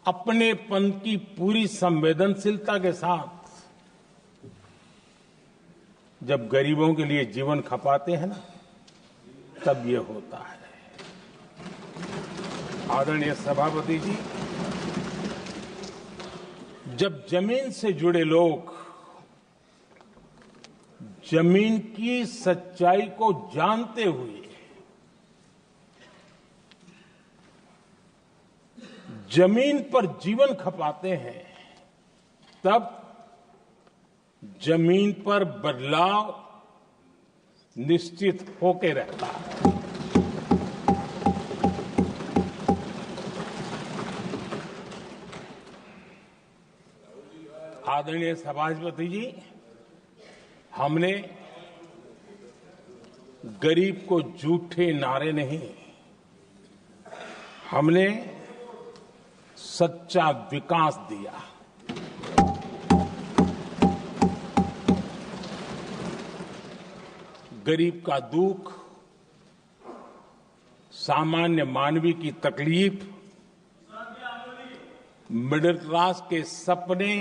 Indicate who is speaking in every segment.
Speaker 1: अपनेपन की पूरी संवेदनशीलता के साथ जब गरीबों के लिए जीवन खपाते हैं ना, तब ये होता है। आदरणीय सभापति जी, जब जमीन से जुड़े लोग जमीन की सच्चाई को जानते हुए जमीन पर जीवन खपाते हैं, तब जमीन पर बदलाव निश्चित होके रहता है। आदरणीय सभापति जी, हमने गरीब को झूठे नारे नहीं, हमने सच्चा विकास दिया। गरीब का दुख, सामान्य मानवी की तकलीफ, मिडिल क्लास के सपने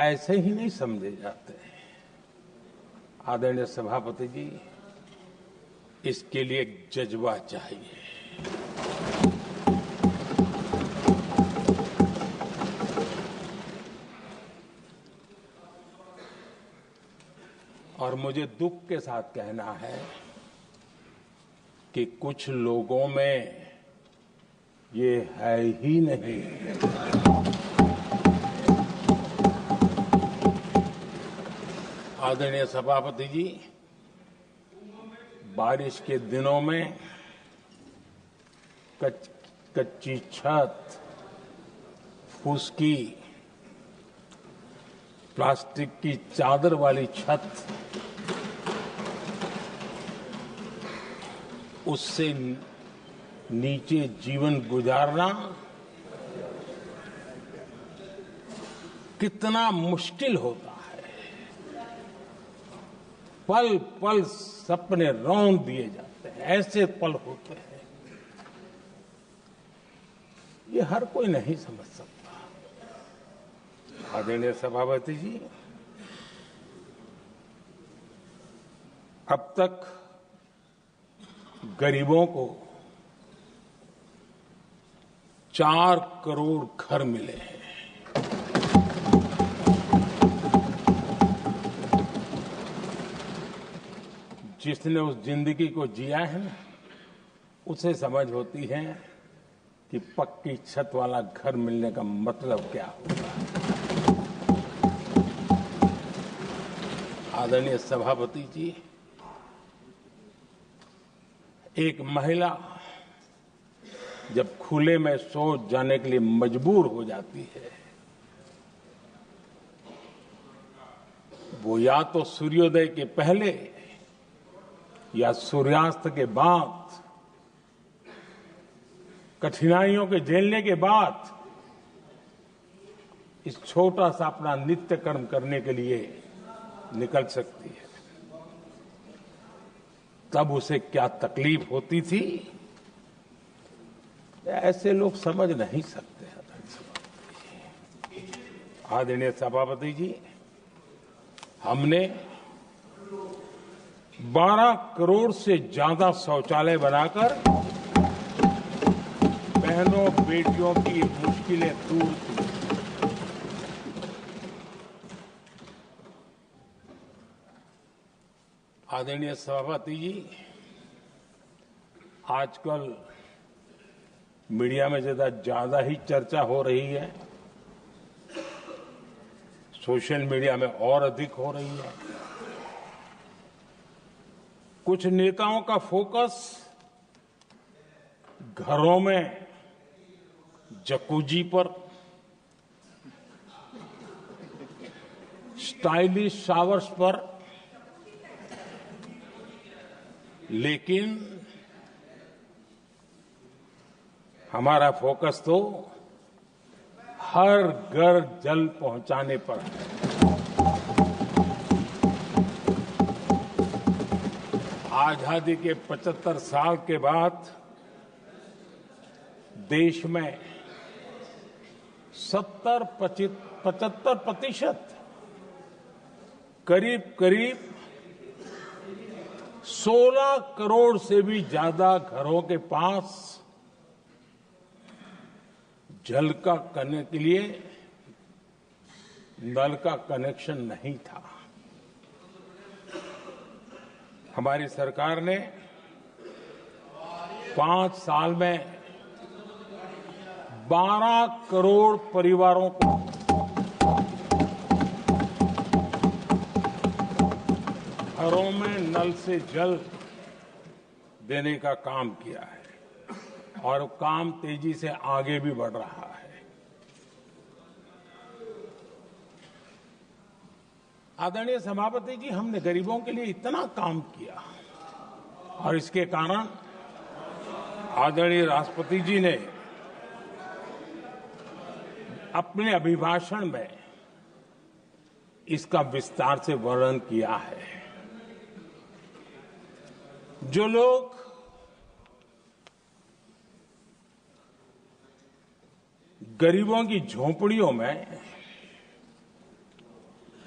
Speaker 1: ऐसे ही नहीं समझे जाते। आदरणीय सभापति जी, इसके लिए एक जज्बा चाहिए। और मुझे दुख के साथ कहना है कि कुछ लोगों में ये है ही नहीं। आदरणीय सभापति जी, बारिश के दिनों में कच्ची छत, फुसकी, प्लास्टिक की चादर वाली छत, उससे नीचे जीवन गुजारना कितना मुश्किल होता है। पल पल सपने रौंद दिए जाते हैं, ऐसे पल होते हैं, ये हर कोई नहीं समझ सकता। आदरणीय सभापति जी, अब तक गरीबों को 4 करोड़ घर मिले हैं। जिसने उस जिंदगी को जिया है ना, उसे समझ होती है कि पक्की छत वाला घर मिलने का मतलब क्या होगा। आदरणीय सभापति जी, एक महिला जब खुले में शौच जाने के लिए मजबूर हो जाती है, वो या तो सूर्योदय के पहले या सूर्यास्त के बाद, कठिनाइयों के झेलने के बाद इस छोटा सा अपना नित्य कर्म करने के लिए निकल सकती है। तब उसे क्या तकलीफ होती थी, ऐसे लोग समझ नहीं सकते। आदरणीय सभापति जी, हमने 12 करोड़ से ज्यादा शौचालय बनाकर बहनों बेटियों की मुश्किलें दूर की। आदरणीय सभापति जी, आजकल मीडिया में ज्यादा ही चर्चा हो रही है, सोशल मीडिया में और अधिक हो रही है। कुछ नेताओं का फोकस घरों में जकूजी पर, स्टाइलिश शावर्स पर, लेकिन हमारा फोकस तो हर घर जल पहुंचाने पर है। आजादी के 75 साल के बाद देश में 70-75% करीब 16 करोड़ से भी ज्यादा घरों के पास जल का करने के लिए नल का कनेक्शन नहीं था। हमारी सरकार ने 5 साल में 12 करोड़ परिवारों को घरों में नल से जल देने का काम किया है और काम तेजी से आगे भी बढ़ रहा है। आदरणीय सभापति जी, हमने गरीबों के लिए इतना काम किया और इसके कारण आदरणीय राष्ट्रपति जी ने अपने अभिभाषण में इसका विस्तार से वर्णन किया है। जो लोग गरीबों की झोपड़ियों में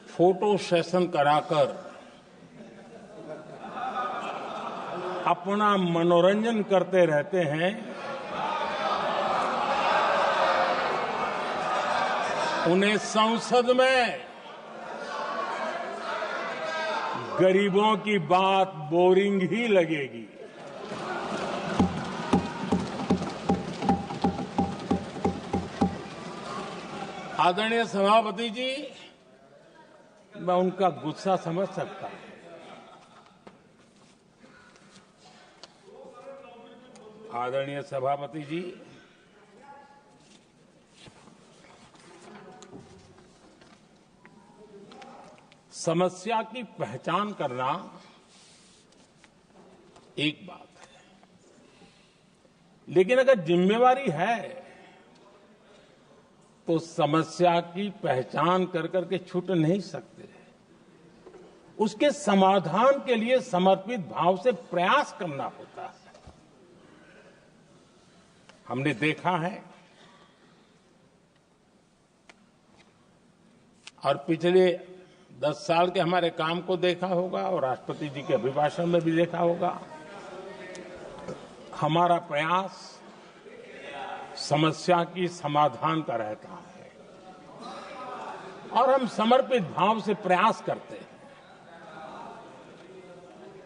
Speaker 1: फोटो सेशन कराकर अपना मनोरंजन करते रहते हैं, उन्हें संसद में गरीबों की बात बोरिंग ही लगेगी। आदरणीय सभापति जी, मैं उनका गुस्सा समझ सकता हूं। आदरणीय सभापति जी, समस्या की पहचान करना एक बात है, लेकिन अगर जिम्मेवारी है तो समस्या की पहचान कर करके छूट नहीं सकते। उसके समाधान के लिए समर्पित भाव से प्रयास करना होता है। हमने देखा है और पिछले 10 साल के हमारे काम को देखा होगा और राष्ट्रपति जी के अभिभाषण में भी देखा होगा। हमारा प्रयास समस्या की समाधान का रहता है और हम समर्पित भाव से प्रयास करते हैं।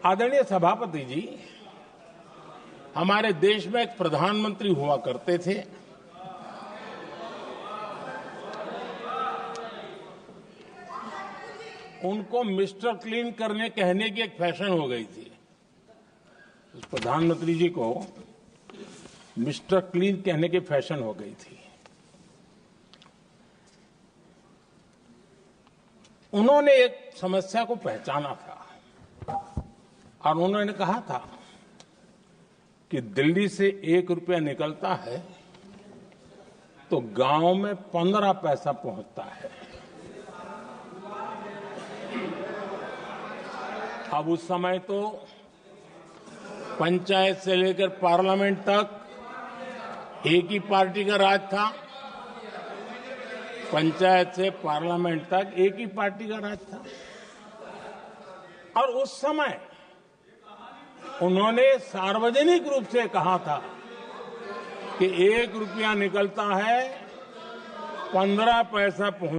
Speaker 1: आदरणीय सभापति जी, हमारे देश में एक प्रधानमंत्री हुआ करते थे। उनको मिस्टर क्लीन करने कहने की एक फैशन हो गई थी। उस प्रधानमंत्री जी को मिस्टर क्लीन कहने की फैशन हो गई थी। उन्होंने एक समस्या को पहचाना था और उन्होंने कहा था कि दिल्ली से 1 रुपया निकलता है तो गांव में 15 पैसा पहुंचता है। अब उस समय तो पंचायत से लेकर पार्लियामेंट तक एक ही पार्टी का राज था। पंचायत से पार्लियामेंट तक एक ही पार्टी का राज था और उस समय उन्होंने सार्वजनिक रूप से कहा था कि 1 रुपया निकलता है 15 पैसा पहुंच